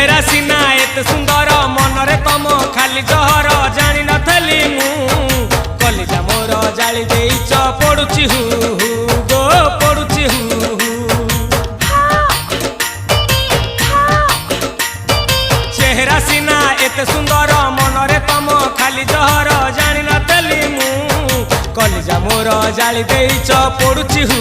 चेहरा सीना एत सुंदर मनरे तम खाली जहर जानी नथली मु कलिजा मोर जाली देइच पड़ुची हु गो पड़ुची हु चेहरा सीना एत सुंदर मनरे तम खाली जहर जानी नथली मु कलिजा मोर जाली देइच पड़ुची हु